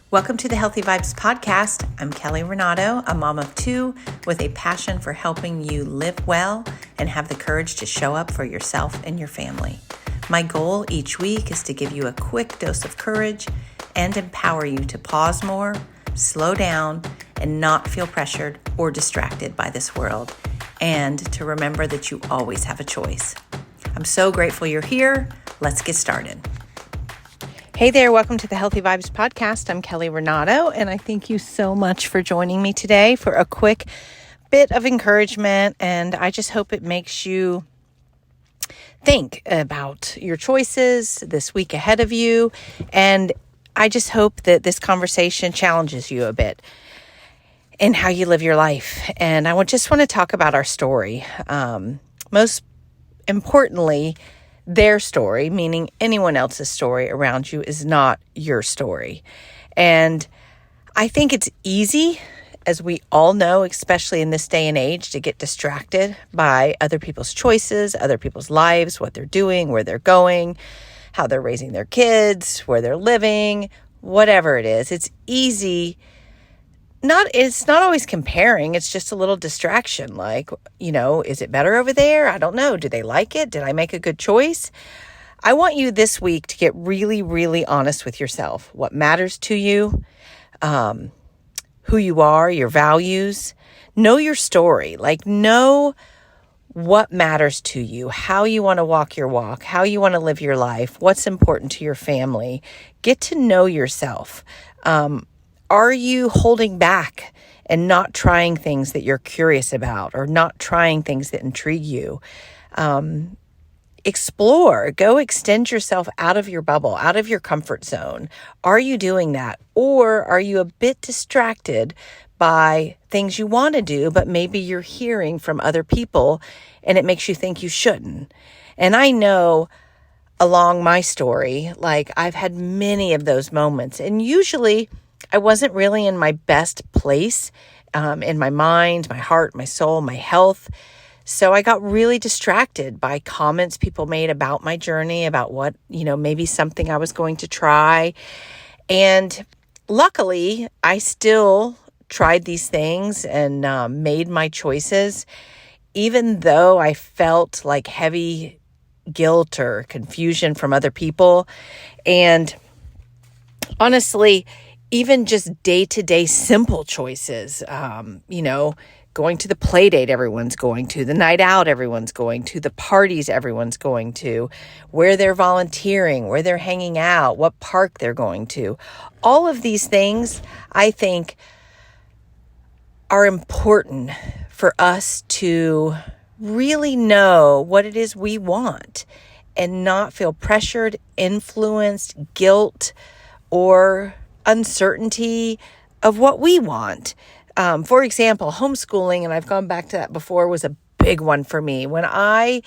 Welcome to the Healthy Vibes podcast. I'm Kelly Renato, a mom of two with a passion for helping you live well and have the courage to show up for yourself and your family. My goal each week is to give you a quick dose of courage and empower you to pause more, slow down, and not feel pressured or distracted by this world, and to remember that you always have a choice. I'm so grateful you're here. Let's get started. Hey there, welcome to the Healthy Vibes podcast. I'm Kelly Renato, and I thank you so much for joining me today for a quick bit of encouragement, and I just hope it makes you think about your choices this week ahead of you, and I just hope that this conversation challenges you a bit in how you live your life. And I just want to talk about our story. Most importantly, their story, meaning anyone else's story around you, is not your story. And I think it's easy, as we all know, especially in this day and age, to get distracted by other people's choices, other people's lives, what they're doing, where they're going, how they're raising their kids, where they're living, whatever it is. It's easy. It's not always comparing. It's just a little distraction. Like, is it better over there? I don't know. Do they like it? Did I make a good choice? I want you this week to get really, really honest with yourself. What matters to you, who you are, your values. Know your story. Know what matters to you, how you want to walk your walk, how you want to live your life, what's important to your family. Get to know yourself. Are you holding back and not trying things that you're curious about, or not trying things that intrigue you? Explore, go extend yourself out of your bubble, out of your comfort zone. Are you doing that? Or are you a bit distracted by things you want to do, but maybe you're hearing from other people and it makes you think you shouldn't? And I know along my story, I've had many of those moments, and usually I wasn't really in my best place in my mind, my heart, my soul, my health. So I got really distracted by comments people made about my journey, about what, maybe something I was going to try. And luckily, I still tried these things and made my choices, even though I felt like heavy guilt or confusion from other people. And honestly, even just day-to-day simple choices, going to the play date everyone's going to, the night out everyone's going to, the parties everyone's going to, where they're volunteering, where they're hanging out, what park they're going to. All of these things, I think, are important for us to really know what it is we want and not feel pressured, influenced, guilt, or uncertainty of what we want. For example, homeschooling, and I've gone back to that before, was a big one for me. When I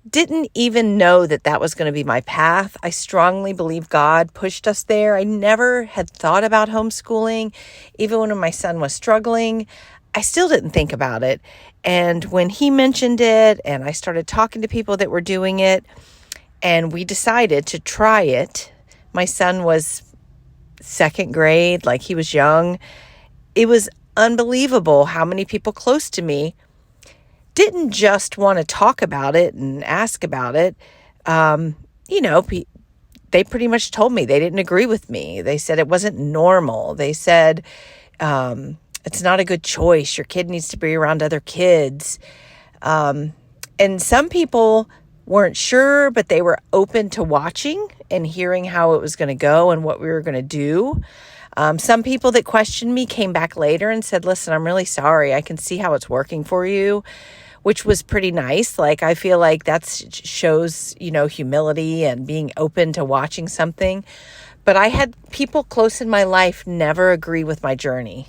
didn't even know that was going to be my path, I strongly believe God pushed us there. I never had thought about homeschooling. Even when my son was struggling, I still didn't think about it. And when he mentioned it, and I started talking to people that were doing it, and we decided to try it, my son was second grade, he was young. It was unbelievable how many people close to me didn't just want to talk about it and ask about it. They pretty much told me they didn't agree with me. They said it wasn't normal. They said, it's not a good choice. Your kid needs to be around other kids. And some people weren't sure, but they were open to watching and hearing how it was going to go and what we were going to do. Some people that questioned me came back later and said, listen, I'm really sorry. I can see how it's working for you, which was pretty nice. I feel like that shows, humility and being open to watching something. But I had people close in my life never agree with my journey.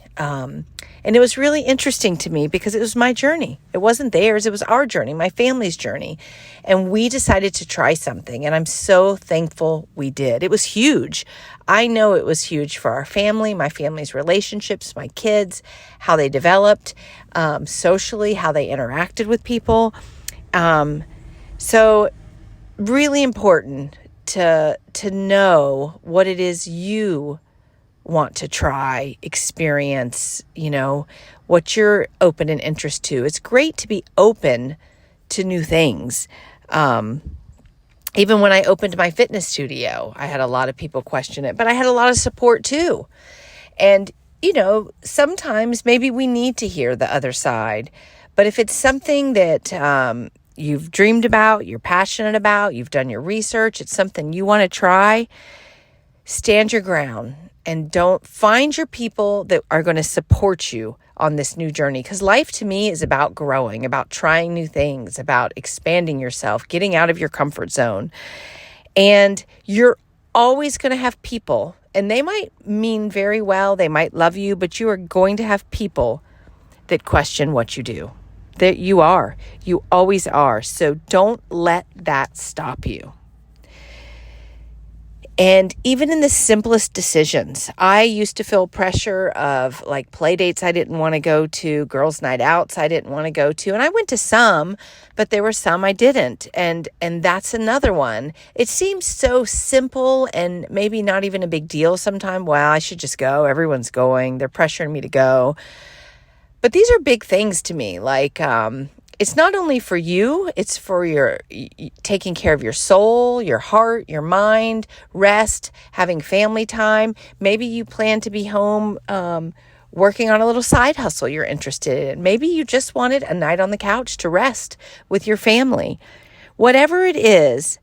And it was really interesting to me because it was my journey. It wasn't theirs. It was our journey, my family's journey. And we decided to try something. And I'm so thankful we did. It was huge. I know it was huge for our family, my family's relationships, my kids, how they developed socially, how they interacted with people. So really important to know what it is you want to try, experience, what you're open and interest to. It's great to be open to new things. Even when I opened my fitness studio, I had a lot of people question it, but I had a lot of support too. And, sometimes maybe we need to hear the other side. But if it's something that you've dreamed about, you're passionate about, you've done your research, it's something you want to try, stand your ground and don't find your people that are going to support you on this new journey. Because life to me is about growing, about trying new things, about expanding yourself, getting out of your comfort zone. And you're always going to have people, and they might mean very well, they might love you, but you are going to have people that question what you do. That you always are. So don't let that stop you. And even in the simplest decisions, I used to feel pressure of like play dates I didn't want to go to, girls' night outs I didn't want to go to. And I went to some, but there were some I didn't. And that's another one. It seems so simple and maybe not even a big deal sometimes. Well, I should just go. Everyone's going. They're pressuring me to go. But these are big things to me. Like, it's not only for you, it's for your taking care of your soul, your heart, your mind, rest, having family time. Maybe you plan to be home working on a little side hustle you're interested in. Maybe you just wanted a night on the couch to rest with your family. Whatever it is,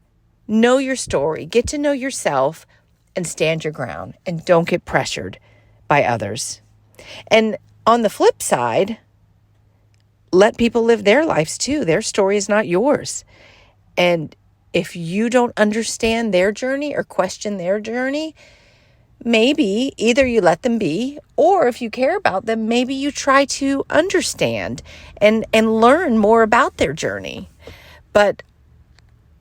know your story, get to know yourself, and stand your ground. And don't get pressured by others. And on the flip side, let people live their lives too. Their story is not yours. And if you don't understand their journey or question their journey, maybe either you let them be, or if you care about them, maybe you try to understand and learn more about their journey. But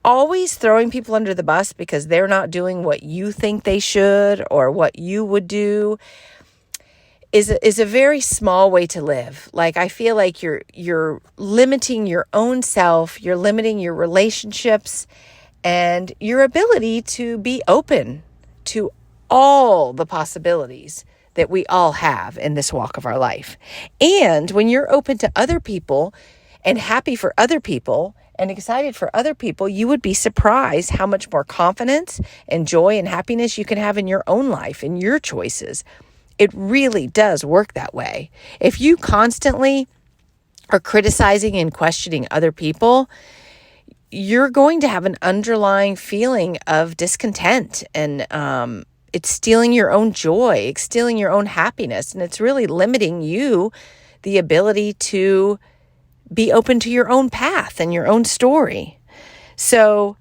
always throwing people under the bus because they're not doing what you think they should or what you would do is a very small way to live. Like, I feel like you're limiting your own self, you're limiting your relationships and your ability to be open to all the possibilities that we all have in this walk of our life. And when you're open to other people and happy for other people and excited for other people, you would be surprised how much more confidence and joy and happiness you can have in your own life, in your choices. It really does work that way. If you constantly are criticizing and questioning other people, you're going to have an underlying feeling of discontent, and it's stealing your own joy, it's stealing your own happiness, and it's really limiting you the ability to be open to your own path and your own story. So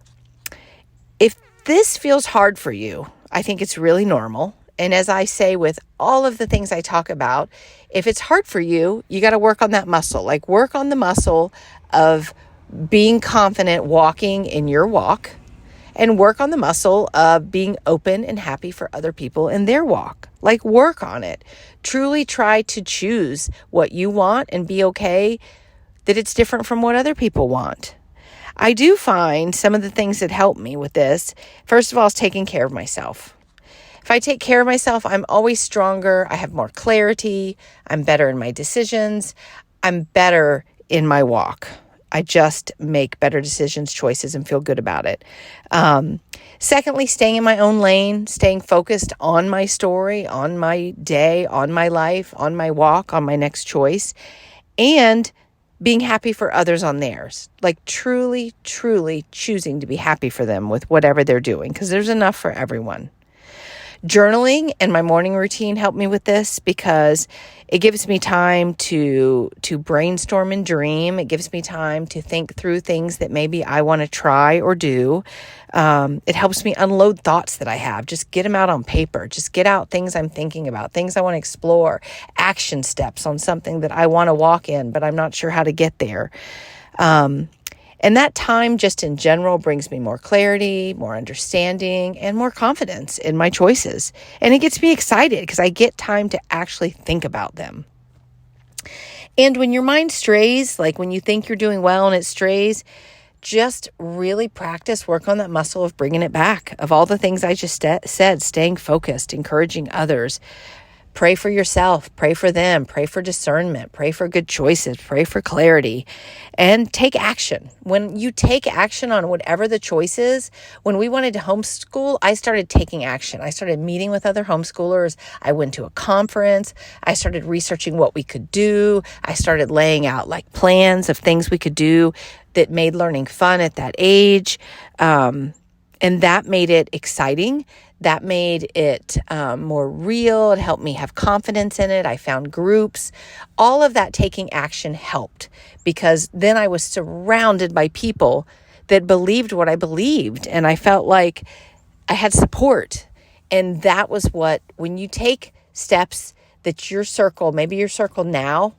if this feels hard for you, I think it's really normal. And as I say with all of the things I talk about, if it's hard for you, you got to work on that muscle. Like, work on the muscle of being confident walking in your walk, and work on the muscle of being open and happy for other people in their walk. Like, work on it. Truly try to choose what you want and be okay that it's different from what other people want. I do find some of the things that help me with this, first of all, is taking care of myself. If I take care of myself, I'm always stronger. I have more clarity. I'm better in my decisions. I'm better in my walk. I just make better decisions, choices, and feel good about it. Secondly, staying in my own lane, staying focused on my story, on my day, on my life, on my walk, on my next choice, and being happy for others on theirs. Like, truly, truly choosing to be happy for them with whatever they're doing, because there's enough for everyone. Journaling and my morning routine help me with this because it gives me time to brainstorm and dream. It gives me time to think through things that maybe I want to try or do. It helps me unload thoughts that I have. Just get them out on paper. Just get out things I'm thinking about, things I want to explore, action steps on something that I want to walk in, but I'm not sure how to get there. And that time just in general brings me more clarity, more understanding, and more confidence in my choices. And it gets me excited because I get time to actually think about them. And when your mind strays, like when you think you're doing well and it strays, just really practice, work on that muscle of bringing it back, of all the things I just said, staying focused, encouraging others. Pray for yourself, pray for them, pray for discernment, pray for good choices, pray for clarity, and take action. When you take action on whatever the choice is, when we wanted to homeschool, I started taking action. I started meeting with other homeschoolers. I went to a conference. I started researching what we could do. I started laying out like plans of things we could do that made learning fun at that age. And that made it exciting. That made it more real. It helped me have confidence in it. I found groups. All of that taking action helped, because then I was surrounded by people that believed what I believed, and I felt like I had support. And that was what, when you take steps that your circle, maybe your circle now,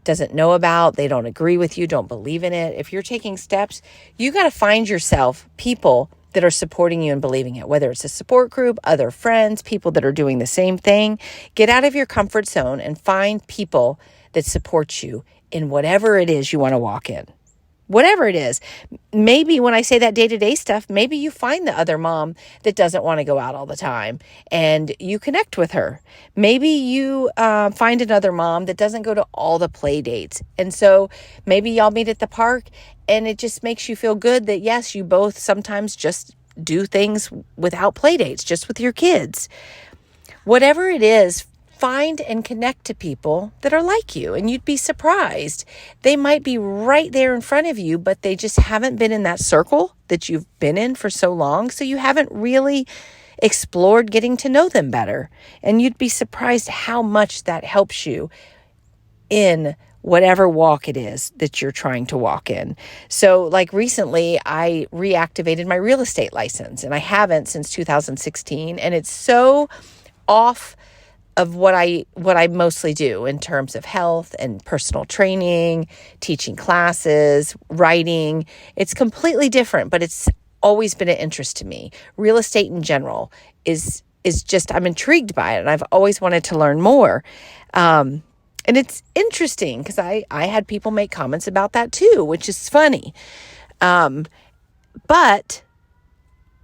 doesn't know about, they don't agree with you, don't believe in it. If you're taking steps, you got to find yourself people that are supporting you and believing it, whether it's a support group, other friends, people that are doing the same thing. Get out of your comfort zone and find people that support you in whatever it is you want to walk in. Whatever it is. Maybe when I say that day-to-day stuff, maybe you find the other mom that doesn't want to go out all the time and you connect with her. Maybe you find another mom that doesn't go to all the play dates. And so maybe y'all meet at the park and it just makes you feel good that, yes, you both sometimes just do things without play dates, just with your kids. Whatever it is, find and connect to people that are like you, and you'd be surprised. They might be right there in front of you, but they just haven't been in that circle that you've been in for so long, so you haven't really explored getting to know them better. And you'd be surprised how much that helps you in whatever walk it is that you're trying to walk in. So like recently, I reactivated my real estate license, and I haven't since 2016, and it's so off of what I mostly do in terms of health and personal training, teaching classes, writing. It's completely different, but it's always been an interest to me. Real estate in general is just, I'm intrigued by it, and I've always wanted to learn more. And it's interesting because I had people make comments about that too, which is funny. But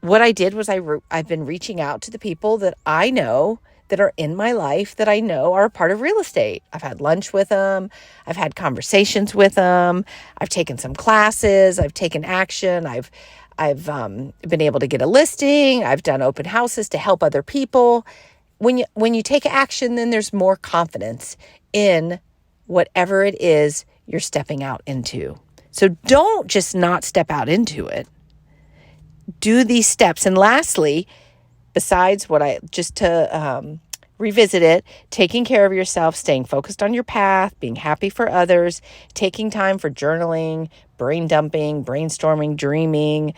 what I did was I've been reaching out to the people that I know that are in my life that I know are a part of real estate. I've had lunch with them. I've had conversations with them. I've taken some classes. I've taken action. I've been able to get a listing. I've done open houses to help other people. When you take action, then there's more confidence in whatever it is you're stepping out into. So don't just not step out into it. Do these steps. And lastly, besides what to revisit it, taking care of yourself, staying focused on your path, being happy for others, taking time for journaling, brain dumping, brainstorming, dreaming,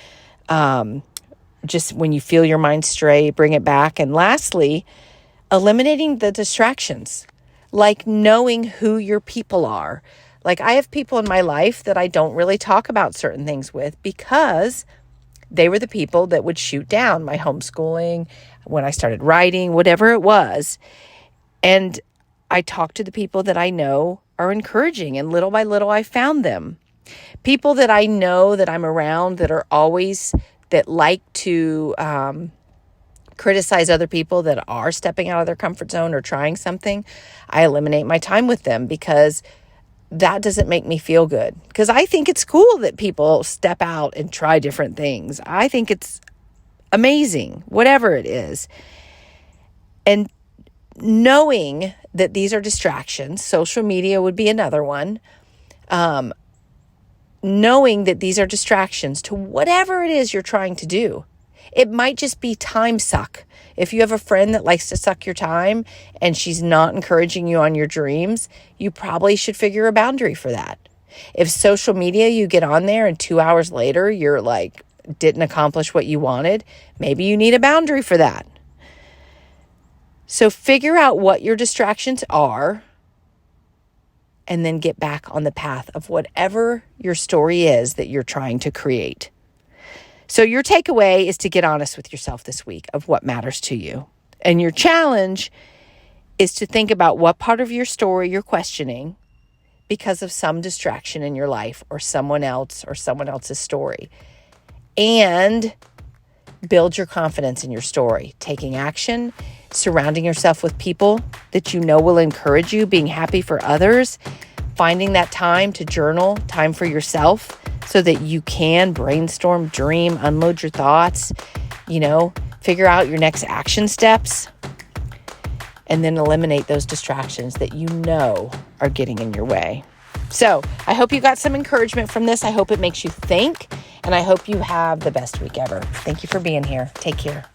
just when you feel your mind stray, bring it back. And lastly, eliminating the distractions, like knowing who your people are. Like I have people in my life that I don't really talk about certain things with because they were the people that would shoot down my homeschooling, when I started writing, whatever it was. And I talk to the people that I know are encouraging, and little by little I found them. People that I know that I'm around that are always, that like to criticize other people that are stepping out of their comfort zone or trying something, I eliminate my time with them because that doesn't make me feel good. Because I think it's cool that people step out and try different things. I think it's amazing, whatever it is. And knowing that these are distractions, social media would be another one. Knowing that these are distractions to whatever it is you're trying to do. It might just be time suck. If you have a friend that likes to suck your time and she's not encouraging you on your dreams, you probably should figure a boundary for that. If social media, you get on there and 2 hours later, you're like, didn't accomplish what you wanted, maybe you need a boundary for that. So figure out what your distractions are and then get back on the path of whatever your story is that you're trying to create. So your takeaway is to get honest with yourself this week of what matters to you. And your challenge is to think about what part of your story you're questioning because of some distraction in your life or someone else's story. And build your confidence in your story, taking action, surrounding yourself with people that you know will encourage you, being happy for others, finding that time to journal, time for yourself so that you can brainstorm, dream, unload your thoughts, figure out your next action steps, and then eliminate those distractions that you know are getting in your way. So I hope you got some encouragement from this. I hope it makes you think, and I hope you have the best week ever. Thank you for being here. Take care.